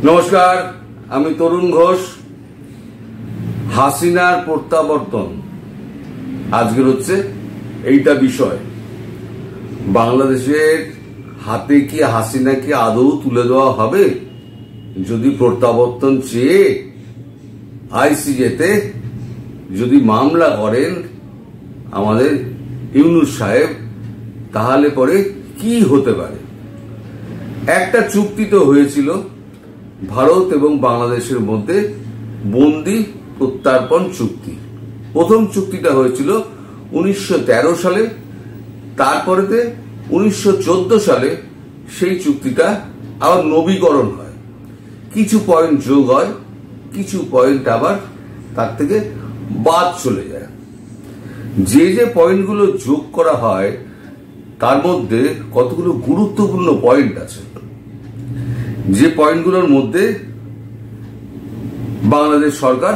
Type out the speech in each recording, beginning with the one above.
নমস্কার, আমি তরুণ ঘোষ। হাসিনার প্রত্যাবর্তন আজকের হচ্ছে এইটা বিষয়। বাংলাদেশের হাতে কি হাসিনাকে আদৌ তুলে দেওয়া হবে যদি প্রত্যাবর্তন চেয়ে আইসিজেতে যদি মামলা করেন আমাদের ইউনূস সাহেব, তাহলে পরে কি হতে পারে? একটা চুক্তি তো হয়েছিল ভারত এবং বাংলাদেশের মধ্যে, বন্দি প্রত্যার্পণ চুক্তি। প্রথম চুক্তিটা হয়েছিল 1913 সালে, তারপরেতে 1914 সালে সেই চুক্তিটা আবার নবীকরণ হয়। কিছু পয়েন্ট যোগ হয়, কিছু পয়েন্ট আবার তার থেকে বাদ চলে যায়। যে যে পয়েন্টগুলো যোগ করা হয় তার মধ্যে কতগুলো গুরুত্বপূর্ণ পয়েন্ট আছে, যে পয়েন্টগুলোর মধ্যে বাংলাদেশ সরকার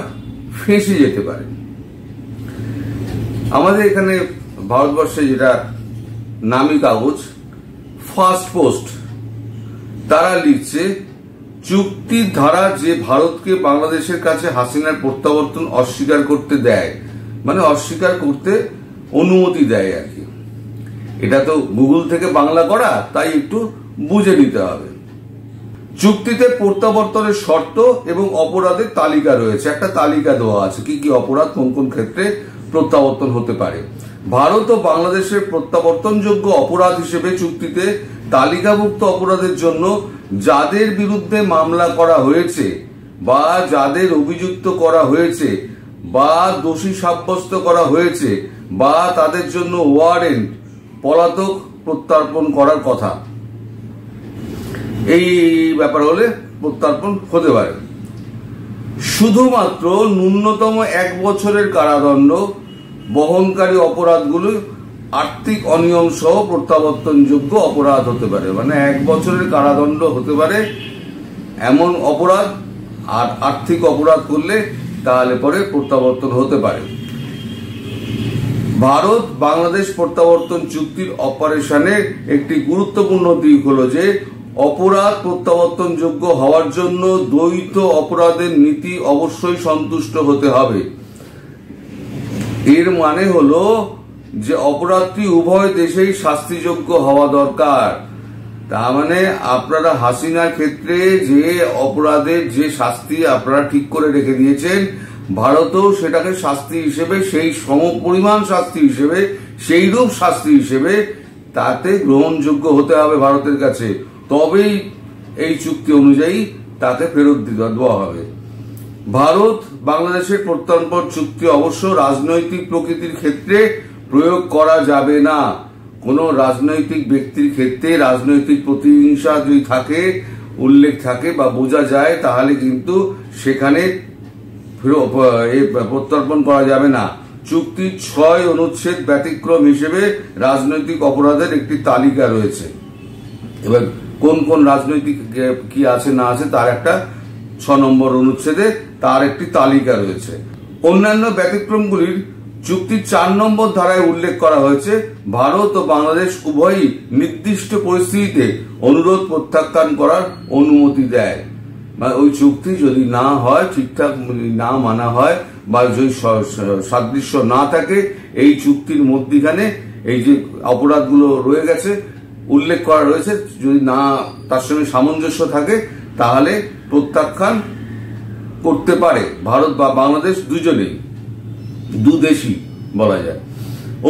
ফেঁসে যেতে পারে। আমাদের এখানে ভারতবর্ষে যেটা নামী কাগজ ফার্স্ট পোস্ট, তারা লিখছে চুক্তির ধারা যে ভারতকে বাংলাদেশের কাছে হাসিনার প্রত্যাবর্তন অস্বীকার করতে দেয়, মানে অস্বীকার করতে অনুমতি দেয় আর কি। এটা তো গুগল থেকে বাংলা করা, তাই একটু বুঝে নিতে হবে। চুক্তিতে প্রত্যাবর্তনের শর্ত এবং অপরাধের তালিকা রয়েছে, একটা তালিকা দেওয়া আছে কি কি অপরাধ কোন কোন ক্ষেত্রে প্রত্যাবর্তন হতে পারে। ভারত ও বাংলাদেশের প্রত্যাবর্তনযোগ্য অপরাধ হিসেবে চুক্তিতে তালিকাভুক্ত অপরাধের জন্য যাদের বিরুদ্ধে মামলা করা হয়েছে বা যাদের অভিযুক্ত করা হয়েছে বা দোষী সাব্যস্ত করা হয়েছে বা তাদের জন্য ওয়ারেন্ট পলাতক প্রত্যার্পণ করার কথা, এই ব্যাপার হলে প্রত্যার্পণ হতে পারে। শুধুমাত্র ন্যূনতম 1 বছরের কারাদণ্ড বহনকারী অপরাধগুলো আর্থিক অনিয়ম সহ প্রত্যাবর্তনযোগ্য অপরাধ হতে পারে। মানে 1 বছরের কারাদণ্ড হতে পারে এমন অপরাধ, আর আর্থিক অপরাধ করলে তাহলে পরে প্রত্যাবর্তন হতে পারে। ভারত বাংলাদেশ প্রত্যাবর্তন চুক্তির অপারেশনের একটি গুরুত্বপূর্ণ দিক হলো যে অপরাধ প্রত্যাবর্তনযোগ্য হওয়ার জন্য দ্বৈত অপরাধের নীতি অবশ্যই সন্তুষ্ট হতে হবে। এর মানে হলো যে অপরাধটি উভয় দেশেই শাস্তিযোগ্য হওয়া দরকার। তার মানে আপনারা হাসিনার ক্ষেত্রে যে অপরাধের যে শাস্তি আপনারা ঠিক করে রেখে দিয়েছেন, ভারতও সেটাকে শাস্তি হিসেবে, সেই সমপরিমাণ শাস্তি হিসেবে, সেই রূপ শাস্তি হিসেবে তাতে গ্রহণযোগ্য হতে হবে ভারতের কাছে, তবেই এই চুক্তি অনুযায়ী তাকে ফেরত দেওয়া হবে। ভারত বাংলাদেশের প্রত্যর্পণ চুক্তি অবশ্য রাজনৈতিক প্রকৃতির ক্ষেত্রে প্রয়োগ করা যাবে না। কোন রাজনৈতিক ব্যক্তির ক্ষেত্রে রাজনৈতিক প্রতিহিংসা যদি থাকে, উল্লেখ থাকে বা বোঝা যায়, তাহলে কিন্তু সেখানে প্রত্যর্পণ করা যাবে না। চুক্তির 6 অনুচ্ছেদ ব্যতিক্রম হিসেবে রাজনৈতিক অপরাধের একটি তালিকা রয়েছে। এবার কোন কোন রাজনৈতিক কি আছে না আছে তার একটা 6 নম্বর অনুচ্ছেদে তার একটি তালিকা রয়েছে। অন্যান্য ব্যতিক্রমগুলির চুক্তির 4 নম্বর ধারায় উল্লেখ করা হয়েছে। ভারত ও বাংলাদেশ উভয়ই নির্দিষ্ট পরিস্থিতিতে অনুরোধ প্রত্যাখ্যান করার অনুমতি দেয়। মানে ওই চুক্তি যদি না হয়, ঠিকঠাক না মানা হয় বা যদি সাদৃশ্য না থাকে, এই চুক্তির মধ্যখানে এই যে অপরাধগুলো রয়ে গেছে উল্লেখ করা রয়েছে, যদি না তার সঙ্গে সামঞ্জস্য থাকে তাহলে প্রত্যাখ্যান করতে পারে ভারত বা বাংলাদেশ দুজনেই, দুদেশই বলা যায়।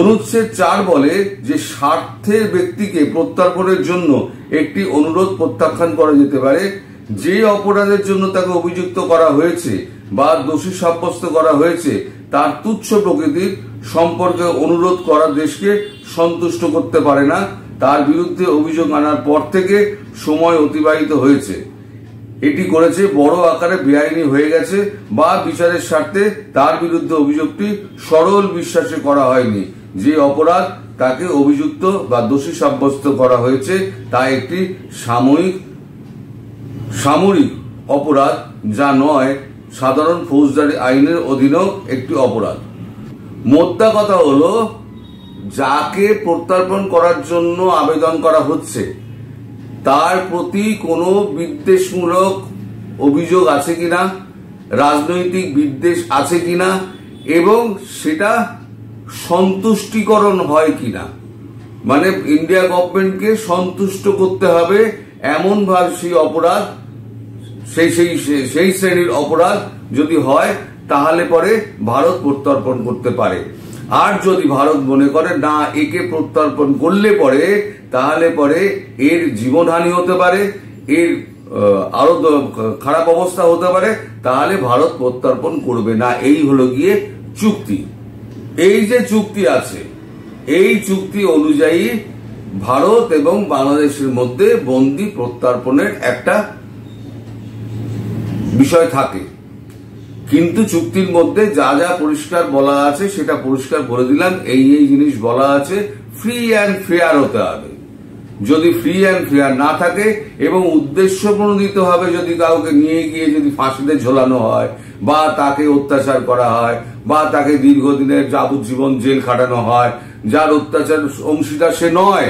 অনুচ্ছেদ 4 বলে যে স্বার্থের ব্যক্তিকে প্রত্যার্পণের জন্য একটি অনুরোধ প্রত্যাখ্যান করা যেতে পারে যে অপরাধের জন্য তাকে অভিযুক্ত করা হয়েছে বা দোষী সাব্যস্ত করা হয়েছে তার তুচ্ছ প্রকৃতির সম্পর্কে অনুরোধ করা দেশকে সন্তুষ্ট করতে পারে না, তার বিরুদ্ধে অভিযোগ আনার পর থেকে সময় অতিবাহিত হয়েছে, এটি করেছে বড় আকারে বেআইনি হয়ে গেছে বা বিচারের স্বার্থে তার বিরুদ্ধে অভিযোগটি সরল বিশ্বাসে করা হয়নি, যে অপরাধ তাকে অভিযুক্ত বা দোষী সাব্যস্ত করা হয়েছে তা একটি সামরিক অপরাধ, যা নয় সাধারণ ফৌজদারি আইনের অধীনেও একটি অপরাধ। মোদ্দা কথা হলো, যাকে প্রত্যার্পণ করার জন্য আবেদন করা হচ্ছে তার প্রতি কোনো বিদ্বেষমূলক অভিযোগ আছে কিনা, রাজনৈতিক বিদ্বেষ আছে কিনা, এবং সেটা সন্তুষ্টিকরণ হয় কিনা, মানে ইন্ডিয়া গভর্নমেন্টকে সন্তুষ্ট করতে হবে এমন ভাবে সেই অপরাধ, সেই শ্রেণীর অপরাধ যদি হয় তাহলে পরে ভারত প্রত্যর্পণ করতে পারে। আর যদি ভারত মনে করে না একে প্রত্যর্পণ করলে পরে তাহলে পরে এর জীবনহানি হতে পারে, এর আরো খারাপ অবস্থা হতে পারে, তাহলে ভারত প্রত্যর্পণ করবে না। এই হলো গিয়ে চুক্তি। এই যে চুক্তি আছে, এই চুক্তি অনুযায়ী ভারত এবং বাংলাদেশের মধ্যে বন্দি প্রত্যর্পণের একটা বিষয় থাকে, কিন্তু চুক্তির মধ্যে যা যা পরিষ্কার বলা আছে সেটা পরিষ্কার বলে দিলাম। এই জিনিস বলা আছে, ফ্রি অ্যান্ড ফেয়ার হতে হবে। যদি ফ্রি অ্যান্ড ফেয়ার না থাকে এবং উদ্দেশ্য প্রণোদিত হবে, যদি কাউকে নিয়ে গিয়ে যদি ফাঁসিতে ঝোলানো হয় বা তাকে অত্যাচার করা হয় বা তাকে দীর্ঘদিনের যাবজ্জীবন জেল খাটানো হয়, যার অত্যাচার অংশীদার সে নয়,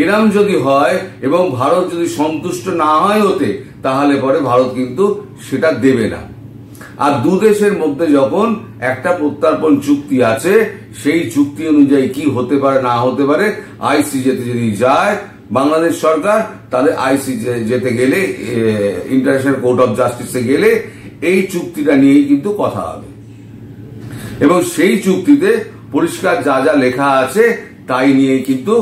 এরম যদি হয় এবং ভারত যদি সন্তুষ্ট না হয় হতে, তাহলে পরে ভারত কিন্তু সেটা দেবে না। আর দু দেশের মধ্যে যখন একটা প্রত্যর্পণ চুক্তি আছে, সেই চুক্তি অনুযায়ী কি হতে পারে না হতে পারে, আইসিজেতে যদি যায় বাংলাদেশ সরকার, তাহলে আইসিজেতে গেলে, ইন্টারন্যাশনাল কোর্ট অফ জাস্টিসে গেলে এই চুক্তিটা নিয়েই কিন্তু কথা হবে এবং সেই চুক্তিতে পরিষ্কার যা যা লেখা আছে তাই নিয়ে কিন্তু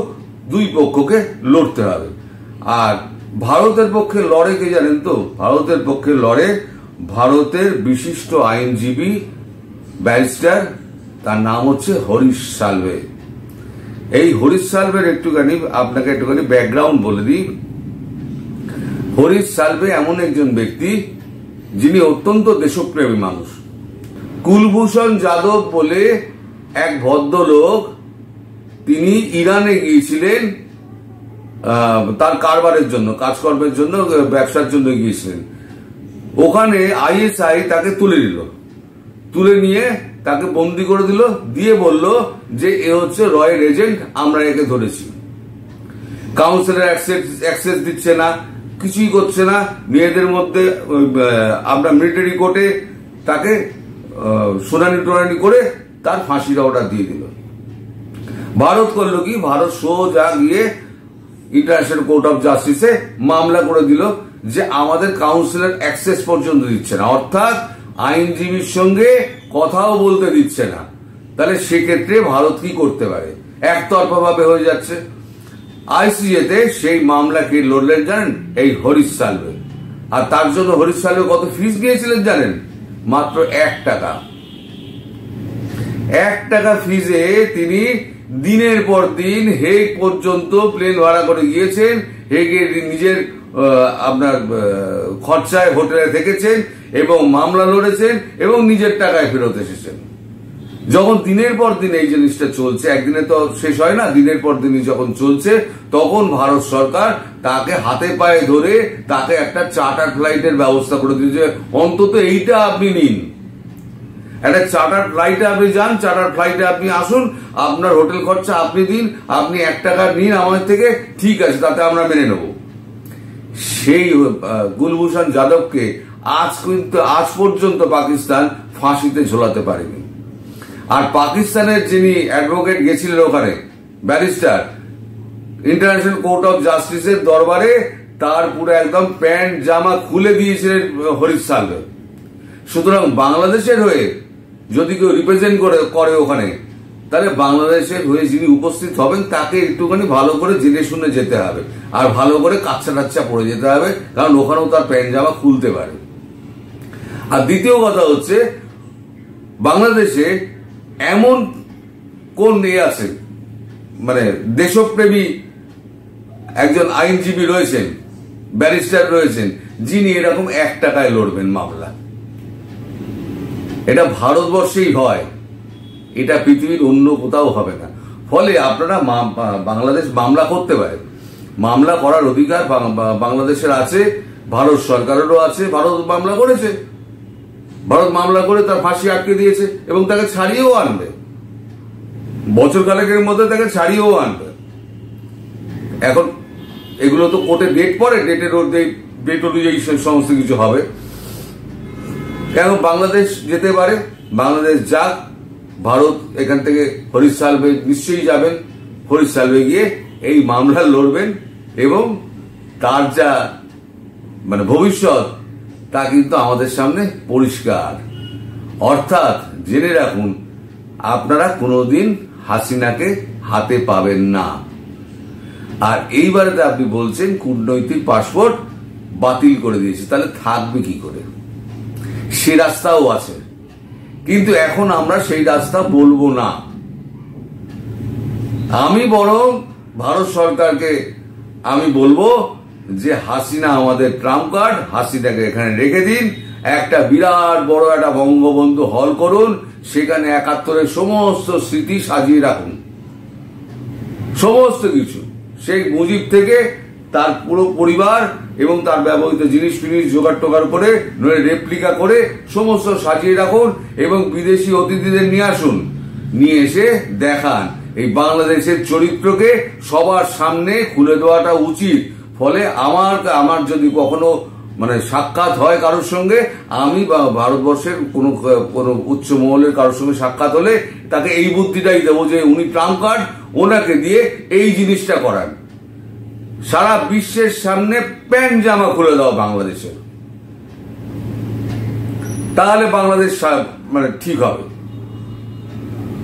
দুই পক্ষকে লড়তে হবে। আর ভারতের পক্ষে লড়ে কে জানেন তো? ভারতের পক্ষে লড়ে ভারতের বিশিষ্ট আইনজীবী ব্যারিস্টার, তার নাম হচ্ছে হরিশ সালভে। এই হরিশ সালভের আপনাকে একটুখানি ব্যাকগ্রাউন্ড বলে দিই। হরিশ সালভে এমন একজন ব্যক্তি যিনি অত্যন্ত দেশপ্রেমী মানুষ। কুলভূষণ যাদব বলে এক ভদ্রলোক, তিনি ইরানে গিয়েছিলেন তার কারবারের জন্য, কাজকর্মের জন্য, ব্যবসার জন্য গিয়েছিলেন। ওখানে আইএসআই তাকে তুলে নিয়ে তাকে বন্দি করে দিল, দিয়ে বলল যে এ হচ্ছে রয়ের এজেন্ট, আমরা একে ধরেছি। কাউন্সিলের অ্যাক্সেস দিচ্ছে না, কিছুই করছে না, মেয়েদের মধ্যে আপনার মিলিটারি কোর্টে তাকে শুনানি করে তার ফাঁসির অর্ডার দিয়ে দিল। ভারত করলো কি, ভারত সোজা গিয়ে ইন্টারন্যাশনাল কোর্ট অফ জাস্টিসে মামলা করে দিল যে আমাদের কাউন্সিলের অ্যাক্সেস পর্যন্ত দিচ্ছে না, অর্থাৎ আইনজীবীর সঙ্গে কথাও বলতে দিচ্ছে না। তাহলে সেক্ষেত্রে ভারত কি করতে পারে? একতরফা ভাবে হয়ে যাচ্ছে। আইসিজেতে সেই মামলা কে লড়লেন জানেন? এই হরিশ সালভে। আর তার জন্য হরিশ সালভে কত ফিস দিয়েছিলেন জানেন? মাত্র 1 টাকা। 1 টাকা ফিজে তিনি দিনের পর দিন হেগ পর্যন্ত প্লেন ভাড়া করে গিয়েছেন, হেগে নিজের আপনার খরচায় হোটেলে থেকেছেন এবং মামলা লড়েছেন এবং নিজের টাকায় ফেরত এসেছেন। যখন দিনের পর দিন এই জিনিসটা চলছে, একদিনে তো শেষ হয় না, দিনের পর দিনই যখন চলছে, তখন ভারত সরকার তাকে হাতে পায়ে ধরে তাকে একটা চার্টার ফ্লাইটের ব্যবস্থা করে দিয়েছে। অন্তত এইটা আপনি নিন, একটা চার্টার ফ্লাইটে আপনি যান, চার্টার ফ্লাইটে আপনি আসুন, আপনার হোটেল খরচা আপনি দিন, আপনি 1 টাকা নিন আমাদের থেকে, ঠিক আছে, তাতে আমরা মেনে নেব। সেই কুলভূষণ যাদবকে আজ পর্যন্ত পাকিস্তান ফাঁসিতে ঝোলাতে পারেনি। আর পাকিস্তানের যিনি অ্যাডভোকেট গেছিলেন ওখানে, ব্যারিস্টার, ইন্টারন্যাশনাল কোর্ট অফ জাস্টিসের দরবারে তার পুরো একদম প্যান্ট জামা খুলে দিয়েছিলেন হরিশ সালভে। সুতরাং বাংলাদেশের হয়ে যদি কেউ রিপ্রেজেন্ট করে ওখানে, তাহলে বাংলাদেশের হয়ে যিনি উপস্থিত হবেন তাকে একটুখানি ভালো করে জেনে শুনে যেতে হবে, আর ভালো করে কাচ্চা টাচ্চা পরে যেতে হবে, কারণ ওখানেও তার প্যান্ট জামা খুলতে পারে। আর দ্বিতীয় কথা হচ্ছে, বাংলাদেশে এমন কোন আছে, মানে দেশপ্রেমী একজন আইনজীবী রয়েছেন, ব্যারিস্টার রয়েছেন, যিনি এরকম 1 টাকায় লড়বেন মামলা? এটা ভারতবর্ষেই হয়, এটা পৃথিবীর অন্য কোথাও হবে না। ফলে আপনারা বাংলাদেশ মামলা করতে পারে, মামলা করার অধিকার বাংলাদেশের আছে, ভারত সরকারেরও আছে। ভারত মামলা করেছে, ভারত মামলা করে তার ফাঁসি আটকে দিয়েছে এবং তাকে ছাড়িয়েও আনবে, বছর খানেকের মধ্যে তাকে ছাড়িয়েও আনবে। এখন এগুলো তো কোর্টে ডেট পড়ে, ডেটের ডেট অনুযায়ী সমস্ত কিছু হবে। কেন বাংলাদেশ যেতে পারে, বাংলাদেশ যাক, ভারত এখান থেকে হরিশ সালভে নিশ্চয়ই যাবেন, হরিশ সালভে গিয়ে এই মামলা লড়বেন এবং তার যা মানে ভবিষ্যৎ তা কিন্তু আমাদের সামনে পরিষ্কার। অর্থাৎ জেনে রাখুন, আপনারা কোনোদিন হাসিনাকে হাতে পাবেন না। আর এইবারেতে আপনি বলছেন কূটনৈতিক পাসপোর্ট বাতিল করে দিয়েছে, তাহলে থাকবে কি করে? সে রাস্তাও আছে, কিন্তু এখন আমরা সেই রাস্তা বলবো না। আমি বরং ভারত সরকারকে আমি বলবো যে হাসিনা আমাদের ট্রাম্প কার্ড, হাসিনাকে এখানে রেখে দিন, একটা বিরাট বড় একটা বঙ্গবন্ধু হল করুন, সেখানে 71-এর সমস্ত স্মৃতি সাজিয়ে রাখুন, সমস্ত কিছু শেখ মুজিব থেকে তার পুরো পরিবার এবং তার ব্যবহৃত জিনিস ফিনিস জোগাড় টোগাড় করে রেপ্লিকা করে সমস্ত সাজিয়ে রাখুন এবং বিদেশি অতিথিদের নিয়ে আসুন, নিয়ে এসে দেখান এই বাংলাদেশের চরিত্রকে সবার সামনে খুলে দেওয়াটা উচিত। ফলে আমার যদি কখনো মানে সাক্ষাৎ হয় কারোর সঙ্গে, আমি বা ভারতবর্ষের কোনো উচ্চ মহলের কারোর সঙ্গে সাক্ষাৎ হলে তাকে এই বুদ্ধিটাই দেবো যে উনি ট্রাম্প কার্ড, ওনাকে দিয়ে এই জিনিসটা করান, সারা বিশ্বের সামনে প্যান্ট জামা খুলে দাও বাংলাদেশের, তাহলে বাংলাদেশ মানে ঠিক হবে।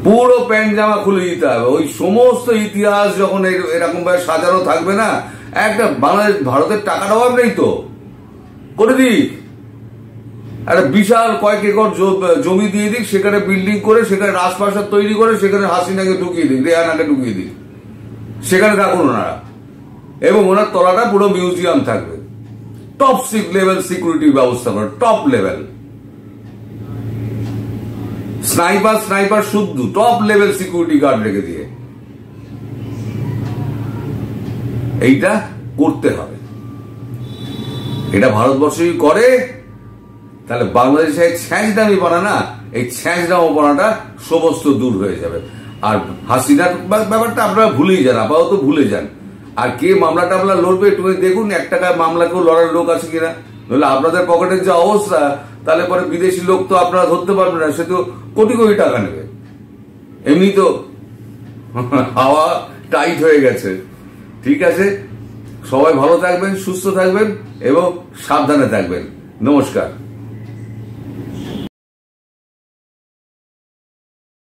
পুরো প্যান্ট জামা খুলে দিতে হবে। ওই সমস্ত ইতিহাস যখন এরকম ভাবে সাজানো থাকবে না, একটা বাংলাদেশ ভারতের টাকার অভাব নেই তো, করে দিক একটা বিশাল কয়েক একর জমি দিয়ে দিক, সেখানে বিল্ডিং করে, সেখানে রাজপ্রাসাদ তৈরি করে, সেখানে হাসিনাকে ঢুকিয়ে দিক, রেহানাকে ঢুকিয়ে দিক, সেখানে থাকুন ওনারা, এবং ওনার তলাটা পুরো মিউজিয়াম থাকবে। টপ লেভেল সিকিউরিটি ব্যবস্থা করে, টপ লেভেল, স্নাইপার শুদ্ধ টপ লেভেল সিকিউরিটি গার্ড রেখে দিয়ে এইটা করতে হবে। এটা ভারতবর্ষই করে, তাহলে বাংলাদেশে ছ্যাঁচদামি পানা না, এই ছ্যাঁচদামো পানাটা সমস্ত দূর হয়ে যাবে। আর হাসিনার ব্যাপারটা আপনারা ভুলেই যান, আপাতত ভুলে যান। আর কে মামলা টামলা লড়বে একটু দেখুন, 1 টাকায় মামলাকেও লড়ার লোক আছে কিনা। নইলে আপনাদের পকেটের যে অবস্থা, তাহলে পরে বিদেশি লোক তো আপনারা ধরতে পারবেন না, সে তো কোটি কোটি টাকা নেবে। এমনি তো হাওয়া টাইট হয়ে গেছে। ঠিক আছে, সবাই ভালো থাকবেন, সুস্থ থাকবেন এবং সাবধানে থাকবেন। নমস্কার।